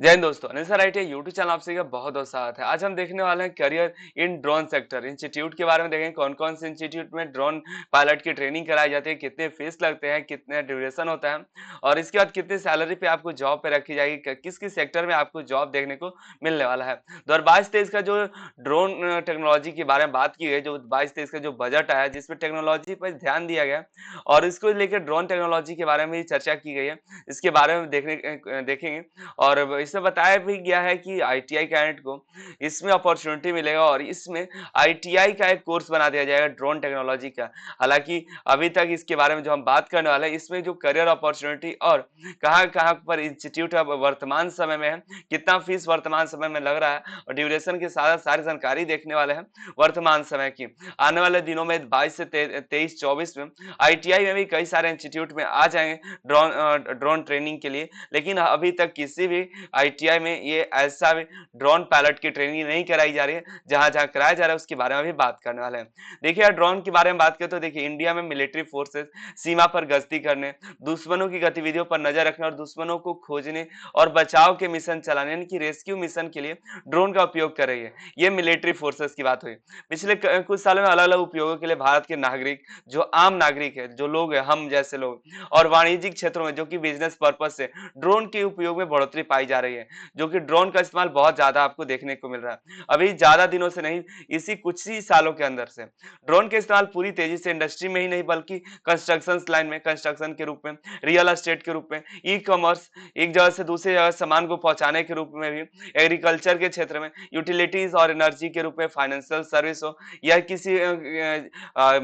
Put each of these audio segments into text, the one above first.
जय हिंद दोस्तों, Anil sir IT YouTube channel आपसे का बहुत-बहुत स्वागत है। आज हम देखने वाले हैं career in drone sector institute के बारे में देखेंगे कौन-कौन से इंस्टीट्यूट में ड्रोन पायलट की ट्रेनिंग कराई जाती है, कितने फीस लगते हैं, कितने ड्यूरेशन होता है और इसके बाद कितनी सैलरी पे आपको जॉब पे रखी जाएगी, किस-किस सेक्टर में आपको जॉब देखने को मिलने वाला है। 2022-23 का जो ड्रोन टेक्नोलॉजी के बारे में बात की गई, जो 22-23 का जो बजट आया जिसमें टेक्नोलॉजी पर ध्यान दिया गया और इसको लेकर ड्रोन टेक्नोलॉजी के बारे में भी चर्चा की गई है। इसके बारे में देखेंगे और इसमें बताया भी गया है कि आईटीआई कैडेट को इसमें अपॉर्चुनिटी मिलेगा और इसमें आईटीआई का एक कोर्स बना दिया जाएगा ड्रोन टेक्नोलॉजी का। हालाँकि अभी तक इसके बारे में जो हम बात करने वाले हैं, इसमें जो करियर अपॉर्चुनिटी और कहाँ-कहाँ पर इंस्टीट्यूट अब वर्तमान समय में है, कितना फीस वर्तमान समय में लग रहा है और ड्यूरेशन के साथ सारी जानकारी देखने वाले हैं वर्तमान समय की। आने वाले दिनों में 22 से 23-24 में आईटीआई में भी कई सारे इंस्टीट्यूट में आ जाएँगे ड्रोन ट्रेनिंग के लिए। लेकिन अभी तक किसी भी आईटीआई में ये ऐसा भी ड्रोन पायलट की ट्रेनिंग नहीं कराई जा रही है, जहाँ-जहाँ कराया जा रहा है उसके बारे में भी बात करने वाले हैं। देखिए ड्रोन के बारे में बात करें तो देखिए इंडिया में मिलिट्री फोर्सेस सीमा पर गश्ती करने, दुश्मनों की गतिविधियों पर नजर रखने और दुश्मनों को खोजने और बचाव के मिशन चलाने यानी कि रेस्क्यू मिशन के लिए ड्रोन का उपयोग कर रही है। ये मिलिट्री फोर्सेस की बात हुई। पिछले कुछ सालों में अलग-अलग उपयोगों के लिए भारत के नागरिक, जो आम नागरिक है, जो लोग हैं, हम जैसे लोग और वाणिज्यिक क्षेत्रों में जो कि बिजनेस पर्पस से ड्रोन के उपयोग में बढ़ोतरी पाई जा रही है, जो कि ड्रोन का इस्तेमाल बहुत ज़्यादा आपको देखने को मिल रहा है। अभी ज़्यादा दिनों से नहीं, इसी कुछ ही सालों के अंदर से ड्रोन के इस्तेमाल पूरी तेजी से इंडस्ट्री में ही नहीं बल्कि कंस्ट्रक्शन लाइन में, कंस्ट्रक्शन के रूप में, रियल एस्टेट के रूप में, ई-कॉमर्स, एक जगह से दूसरी जगह सामान को पहुँचाने के रूप में भी, एग्रीकल्चर के क्षेत्र में, यूटिलिटीज़ और एनर्जी के रूप में, फाइनेंशियल सर्विस हो या किसी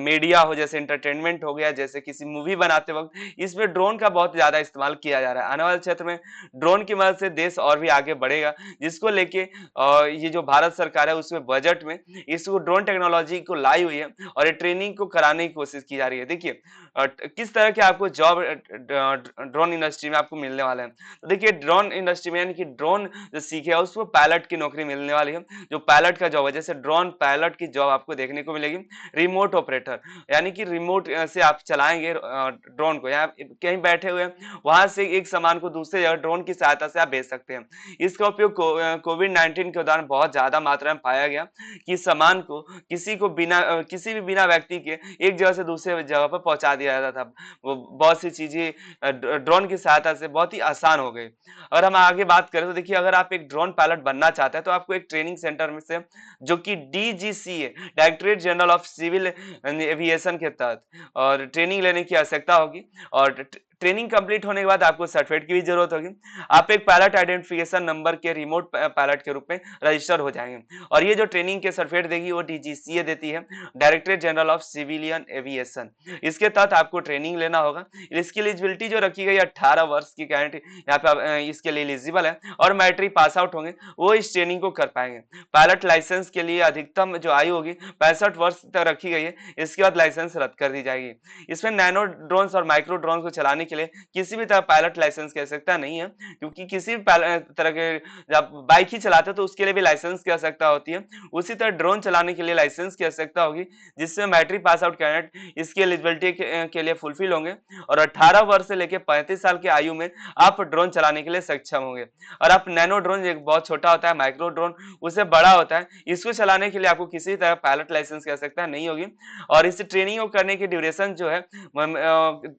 मीडिया हो जैसे एंटरटेनमेंट हो गया, जैसे किसी मूवी बनाते वक़्त इसमें ड्रोन का बहुत ज़्यादा इस्तेमाल किया जा रहा है। आने वाले क्षेत्र में ड्रोन की मदद से देश और भी आगे बढ़ेगा, जिसको लेके ये जो भारत सरकार है उसमें बजट में इसको ड्रोन टेक्नोलॉजी को लाई हुई है और ये ट्रेनिंग को कराने की कोशिश की जा रही है। देखिए किस तरह के आपको जॉब ड्रोन इंडस्ट्री में आपको मिलने वाले हैं। तो देखिए ड्रोन इंडस्ट्री में यानी कि ड्रोन जो सीखेगा उसको पायलट की नौकरी मिलने वाली है। जो पायलट का जॉब है जैसे ड्रोन पायलट की जॉब आपको देखने को मिलेगी। रिमोट ऑपरेटर यानी कि रिमोट से आप चलाएँगे ड्रोन को या कहीं बैठे हुए हैं, वहाँ से एक सामान को दूसरी जगह ड्रोन की सहायता से आप भेज सकते हैं। इसका उपयोग कोविड-19 के दौरान बहुत ज़्यादा मात्रा में पाया गया कि सामान को किसी भी बिना व्यक्ति के एक जगह से दूसरे जगह पर पहुँचा दिया जाता था। वो बहुत सी चीज़ें ड्रोन की सहायता से बहुत ही आसान हो गई। और हम आगे बात करें तो देखिए अगर आप एक ड्रोन पायलट बनना चाहते हैं तो आपको एक ट्रेनिंग सेंटर में से जो कि DGCA directorate general of civil aviation के तहत और ट्रेनिंग लेने की आवश्यकता होगी और ट्रेनिंग कंप्लीट होने के बाद आपको सर्टिफिकेट की भी जरूरत होगी। आप एक पायलट आइडेंटिफिकेशन नंबर के रिमोट पायलट के रूप में रजिस्टर हो जाएंगे और ये जो ट्रेनिंग के सर्टिफिकेट देगी वो डीजीसीए देती है, directorate general of civilian aviation. इसके तहत आपको ट्रेनिंग लेना होगा। इसकी एलिजिबिलिटी जो रखी गई 18 वर्ष की गारंटी यहाँ पे इसके लिए एलिजिबल है और मैट्रिक पास आउट होंगे वो इस ट्रेनिंग को कर पाएंगे। पायलट लाइसेंस के लिए अधिकतम जो आयु होगी 65 वर्ष तक रखी गई है। इसके बाद लाइसेंस रद्द कर दी जाएगी। इसमें नैनो ड्रोन्स और माइक्रो ड्रोन को चलाने के लिए किसी भी तरह पायलट लाइसेंस की आवश्यकता नहीं है, क्योंकि किसी भी तरह के जब बाइक ही चलाते हैं तो उसके लिए भी लाइसेंस की आवश्यकता होती है। उसी तरह ड्रोन चलाने के लिए लाइसेंस की आवश्यकता होगी, जिससे मैट्रिक पास आउट कैंडिडेट इसकी एलिजिबिलिटी के लिए फुलफिल होंगे और 18 वर्ष से लेकर 35 साल की आयु में आप ड्रोन चलाने के लिए सक्षम होंगे। और आप नैनो ड्रोन एक बहुत छोटा होता है, माइक्रो ड्रोन उससे बड़ा होता है, इसको चलाने के लिए आपको किसी तरह पायलट लाइसेंस की आवश्यकता नहीं होगी। और इस ट्रेनिंग को करने की ड्यूरेशन जो है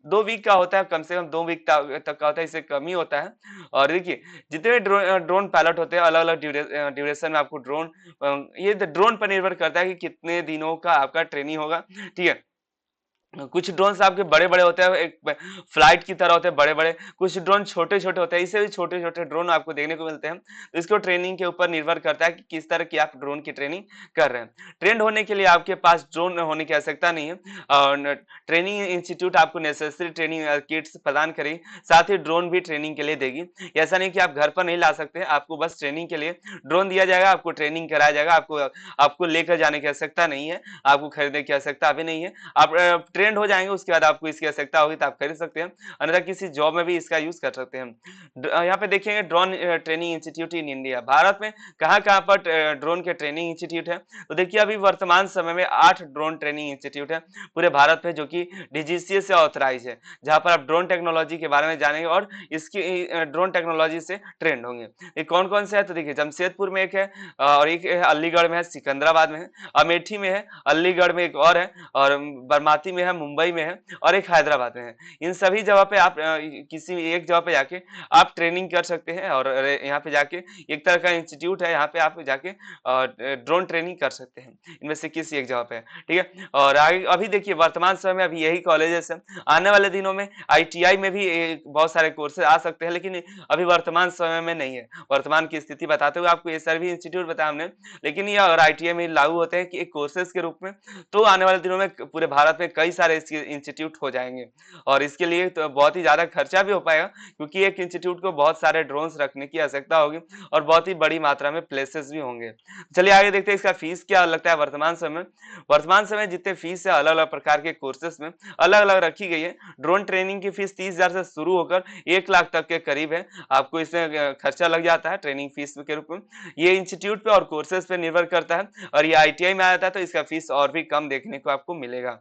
2 वीक का होता है, कम से कम 2 वीक तक का होता है, इससे कम ही होता है। और देखिए जितने ड्रोन पायलट होते हैं अलग-अलग ड्यूरेशन में आपको ये ड्रोन पर निर्भर करता है कि कितने दिनों का आपका ट्रेनिंग होगा, ठीक है। कुछ ड्रोन्स आपके बड़े-बड़े होते हैं, एक फ्लाइट की तरह होते हैं बड़े-बड़े, कुछ ड्रोन छोटे-छोटे होते हैं, इससे भी छोटे-छोटे ड्रोन आपको देखने को मिलते हैं। तो इसको ट्रेनिंग के ऊपर निर्भर करता है कि किस तरह की आप ड्रोन की ट्रेनिंग कर रहे हैं। ट्रेंड होने के लिए आपके पास ड्रोन होने की आवश्यकता नहीं है और ट्रेनिंग इंस्टीट्यूट आपको नेसेसरी ट्रेनिंग किट्स प्रदान करेगी, साथ ही ड्रोन भी ट्रेनिंग के लिए देगी। ऐसा नहीं कि आप घर पर नहीं ला सकते, आपको बस ट्रेनिंग के लिए ड्रोन दिया जाएगा, आपको ट्रेनिंग कराया जाएगा, आपको आपको लेकर जाने की आवश्यकता नहीं है, आपको खरीदने की आवश्यकता भी नहीं है। आप ट्रेंड हो जाएँगे उसके बाद आपको इसकी आवश्यकता होगी तो आप खरीद सकते हैं, अन्यथा किसी जॉब में भी इसका यूज़ कर सकते हैं। यहाँ पे देखिएगा drone training institute in India, Bharat में कहाँ-कहाँ पर ड्रोन के ट्रेनिंग इंस्टीट्यूट है? तो देखिए अभी वर्तमान समय में 8 ड्रोन ट्रेनिंग इंस्टीट्यूट है पूरे भारत में जो कि डीजीसीए से ऑथराइज़ है, जहाँ पर आप ड्रोन टेक्नोलॉजी के बारे में जानेंगे और इसकी ड्रोन टेक्नोलॉजी से ट्रेंड होंगे। ये कौन-कौन से हैं? तो देखिए जमशेदपुर में एक है और एक है अलीगढ़ में है, सिकंदराबाद में है, अमेठी में है, अलीगढ़ में एक और है और बरमाती में है, मुंबई में है और एक हैदराबाद में है। इन सभी जगह पे आप किसी एक जगह पे जाके आप ट्रेनिंग कर सकते हैं और यहाँ पे जाके एक तरह का इंस्टीट्यूट है, यहाँ पे आप जाके ड्रोन ट्रेनिंग कर सकते हैं। इनमें से किसी एक जगह पे, ठीक है? और आगे अभी देखिए वर्तमान समय में अभी यही कॉलेजेस हैं। आने वाले दिनों में आईटीआई में भी बहुत सारे कोर्सेज़ आ सकते हैं, लेकिन अभी वर्तमान समय में नहीं है। वर्तमान की स्थिति बताते हुए आपको ये सारे भी इंस्टीट्यूट बताया हमने, लेकिन ये अगर आईटीआई में लागू होते हैं कि एक कोर्सेज़ के रूप में, तो आने वाले दिनों में पूरे भारत में कई सारे इसके इंस्टीट्यूट हो जाएँगे और इसके लिए तो बहुत ही ज़्यादा खर्चा भी हो पाएगा क्योंकि एक इंस्टीट्यूट को बहुत सारे ड्रोन्स रखने की आवश्यकता होगी और बहुत ही बड़ी मात्रा में प्लेसेस भी होंगे। चलिए आगे देखते हैं इसका फीस क्या लगता है वर्तमान समय। वर्तमान समय जितने फीस है अलग-अलग प्रकार के कोर्सेज में अलग-अलग रखी गई है। ड्रोन ट्रेनिंग की फीस 30,000 से शुरू होकर 1 लाख तक के करीब है। आपको इसमें खर्चा लग जाता है ट्रेनिंग फीस के रूप में। ये इंस्टीट्यूट पे और कोर्सेज पे निर्भर करता है और ये आईटीआई में आ जाता है तो इसका फीस और भी कम देखने को आपको मिलेगा।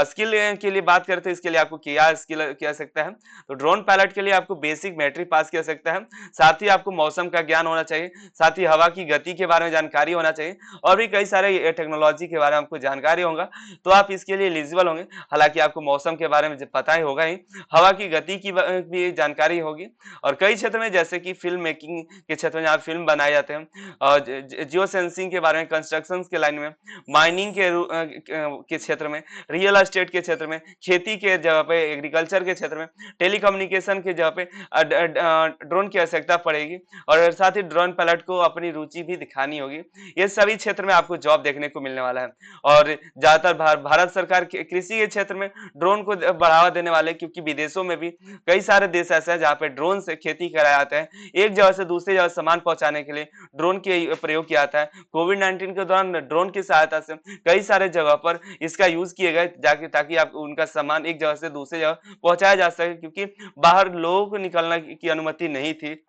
स्किल के लिए बात करें तो इसके लिए आपको क्या स्किल की आवश्यकता है? तो ड्रोन पायलट के लिए आपको बेसिक मैट्रिक पास की आवश्यकता है। साथ ही आपको मौसम का ज्ञान होना चाहिए, साथ ही हवा की गति के बारे में जानकारी होना चाहिए और भी कई सारे टेक्नोलॉजी के बारे में आपको जानकारी होगा, तो आप इसके लिए एलिजिबल होंगे। हालाँकि आपको मौसम के बारे में पता ही होगा ही, हवा की गति की भी जानकारी होगी और कई क्षेत्र में जैसे कि फ़िल्म मेकिंग के क्षेत्र में जहाँ फ़िल्म बनाए जाते हैं और जियो सेंसिंग के बारे में, कंस्ट्रक्शन के लाइन में, माइनिंग के क्षेत्र में, रियल एस्टेट के क्षेत्र में, खेती के जगह पे, एग्रीकल्चर के क्षेत्र में, टेलीकम्युनिकेशन की जगह पे ड्रोन की आवश्यकता पड़ेगी और साथ ही ड्रोन पायलट को अपनी रुचि भी दिखानी होगी। ये सभी क्षेत्र में आपको जॉब देखने को मिलने वाला है और ज़्यादातर भारत सरकार कृषि के क्षेत्र में ड्रोन को बढ़ावा देने वाले क्योंकि विदेशों में भी कई सारे देश ऐसे हैं जहाँ पे ड्रोन से खेती कराया जाता है। एक जगह से दूसरी जगह सामान पहुँचाने के लिए ड्रोन के प्रयोग किया जाता है। कोविड-19 के दौरान ड्रोन की सहायता से कई सारे जगह पर इसका यूज़ किए गए ताकि आप उनका सामान एक जगह से दूसरी जगह पहुँचाया जा सके क्योंकि बाहर लोगों को निकलने की अनुमति नहीं थी।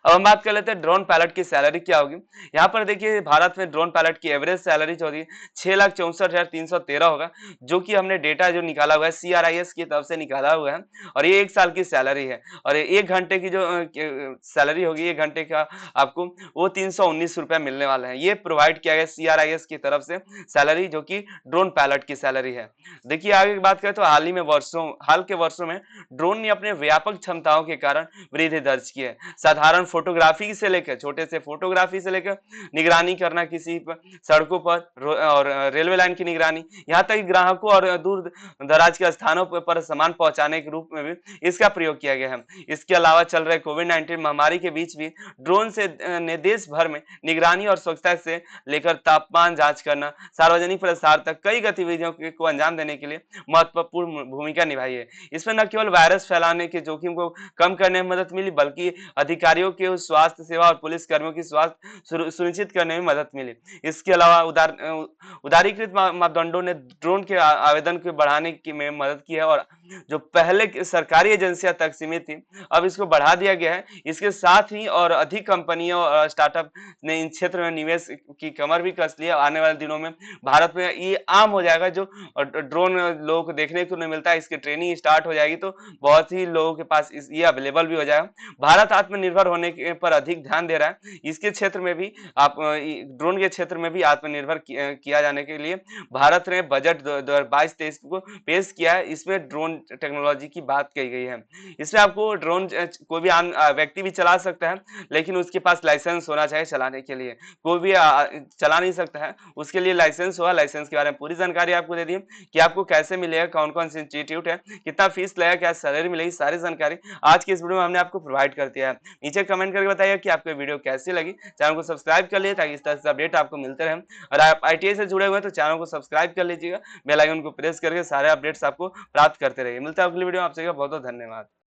अब हम बात कर लेते हैं ड्रोन पायलट की सैलरी क्या होगी। यहाँ पर देखिए भारत में ड्रोन पायलट की एवरेज सैलरी जो होती है 6,64,313 होगा, जो कि हमने डेटा जो निकाला हुआ है सीआरआईएस की तरफ से निकाला हुआ है और ये 1 साल की सैलरी है और 1 घंटे की जो सैलरी होगी 1 घंटे का आपको वो 319 रुपया मिलने वाला है। ये प्रोवाइड किया गया सीआरआईएस की तरफ से सैलरी जो कि ड्रोन पायलट की सैलरी है। देखिए आगे की बात करें तो हाल के वर्षों में ड्रोन ने अपने व्यापक क्षमताओं के कारण वृद्धि दर्ज की है। साधारण फोटोग्राफी से लेकर छोटे से फोटोग्राफी से लेकर निगरानी करना किसी पर सड़कों पर और रेलवे लाइन की निगरानी यहाँ तक ग्राहकों और दूर दराज के स्थानों पर सामान पहुंचाने के रूप में भी इसका प्रयोग किया गया है। इसके अलावा चल रहे कोविड-19 महामारी के बीच भी ड्रोन से ने देश भर में निगरानी और स्वच्छता से लेकर तापमान जांच करना सार्वजनिक प्रसार तक कई गतिविधियों को अंजाम देने के लिए महत्वपूर्ण भूमिका निभाई है। इसमें न केवल वायरस फैलाने के जोखिम को कम करने में मदद मिली बल्कि अधिकारियों के स्वास्थ्य सेवा और पुलिस कर्मियों की स्वास्थ्य सुनिश्चित करने में मदद मिली। इसके अलावा उदारीकृत मापदंडों ने ड्रोन के आवेदन को बढ़ाने की में मदद की है और जो पहले सरकारी एजेंसियां तक सीमित थी अब इसको बढ़ा दिया गया है। इसके साथ ही और अधिक कंपनियों और स्टार्टअप ने इन क्षेत्र में निवेश की कमर भी कस लिया। आने वाले दिनों में भारत में ये आम हो जाएगा जो ड्रोन लोगों को देखने को नहीं मिलता, इसकी ट्रेनिंग स्टार्ट हो जाएगी तो बहुत ही लोगों के पास ये अवेलेबल भी हो जाएगा। भारत आत्मनिर्भर होने पर अधिक ध्यान दे रहा है। इसके क्षेत्र में भी आप ड्रोन के क्षेत्र में भी आत्मनिर्भर किया जाने के लिए भारत ने बजट 2022-23 को पेश किया है। इसमें ड्रोन टेक्नोलॉजी की बात कही गई है। इसमें आपको ड्रोन कोई भी आम व्यक्ति भी चला सकता है, लेकिन उसके पास लाइसेंस होना चाहिए चलाने के लिए। कोई भी चला नहीं सकता है, उसके लिए लाइसेंस होगा। लाइसेंस के बारे में पूरी जानकारी आपको दे दी कि आपको कैसे मिलेगा, कौन-कौन से इंस्टीट्यूट है, कितना फीस लगेगा, क्या सैलरी मिलेगी, सारी जानकारी आज की इस वीडियो में हमने आपको प्रोवाइड कर दिया है। नीचे कमेंट करके बताइए कि आपको वीडियो कैसी लगी। चैनल को सब्सक्राइब कर लीजिए ताकि इस तरह से अपडेट आपको मिलते रहें और आप आईटीआई से जुड़े हुए हैं तो चैनल को सब्सक्राइब कर लीजिएगा। बेल आइकन को प्रेस करके सारे अपडेट्स आपको प्राप्त करते रहिए। मिलता है अगली वीडियो में, आप सभी का बहुत-बहुत धन्यवाद।